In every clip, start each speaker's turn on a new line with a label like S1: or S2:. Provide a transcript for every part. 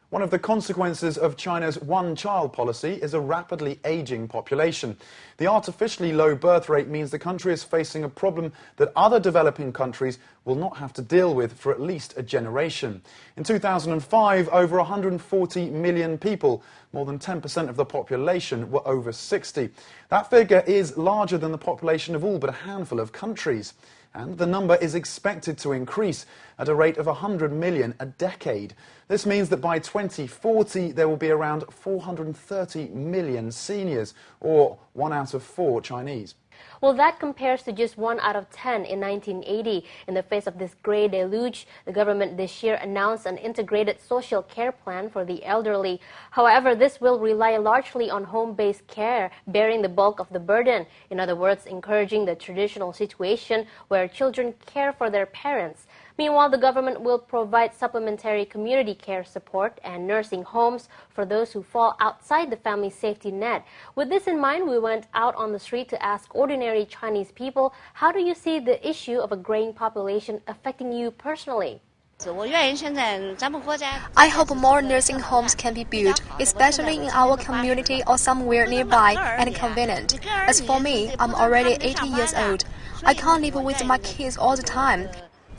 S1: One of the consequences of China's one-child policy is a rapidly aging population. The artificially low birth rate means the country is facing a problem that other developing countries will not have to deal with for at least a generation. In 2005, over 140 million people, more than 10% of the population, were over 60. That figure is larger than the population of all but a handful of countries. And the number is expected to increase at a rate of 100 million a decade. This means that by 2040 there will be around 430 million seniors, or 1 out of 4 Chinese.
S2: Well, that compares to just 1 out of 10 in 1980. In the face of this grey deluge, the government this year announced an integrated social care plan for the elderly. However, this will rely largely on home-based care, bearing the bulk of the burden. In other words, encouraging the traditional situation where children care for their parents. Meanwhile, the government will provide supplementary community care support and nursing homes for those who fall outside the family safety net. With this in mind, we went out on the street to ask ordinary Chinese people, how do you see the issue of a graying population affecting you personally?
S3: I hope more nursing homes can be built, especially in our community or somewhere nearby and convenient. As for me, I'm already 80 years old. I can't live with my kids all the time.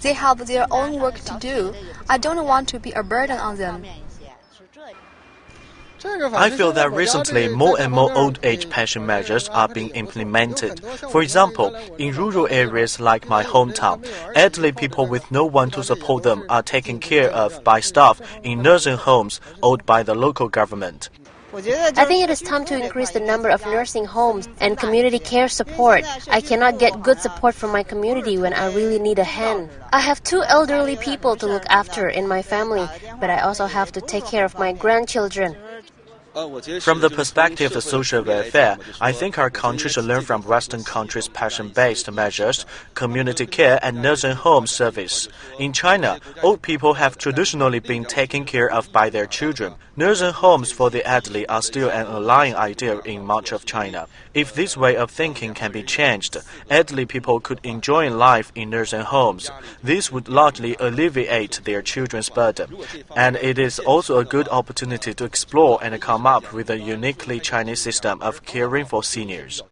S3: They have their own work to do. I don't want to be a burden on them.
S4: I feel that recently more and more old age pension measures are being implemented. For example, in rural areas like my hometown, elderly people with no one to support them are taken care of by staff in nursing homes owned by the local government.
S2: I think it is time to increase the number of nursing homes and community care support. I cannot get good support from my community when I really need a hand. I have 2 elderly people to look after in my family, but I also have to take care of my grandchildren.
S4: From the perspective of social welfare, I think our country should learn from Western countries' pension-based measures, community care and nursing home service. In China, old people have traditionally been taken care of by their children. Nursing homes for the elderly are still an alien idea in much of China. If this way of thinking can be changed, elderly people could enjoy life in nursing homes. This would largely alleviate their children's burden. And it is also a good opportunity to explore and come up with a uniquely Chinese system of caring for seniors.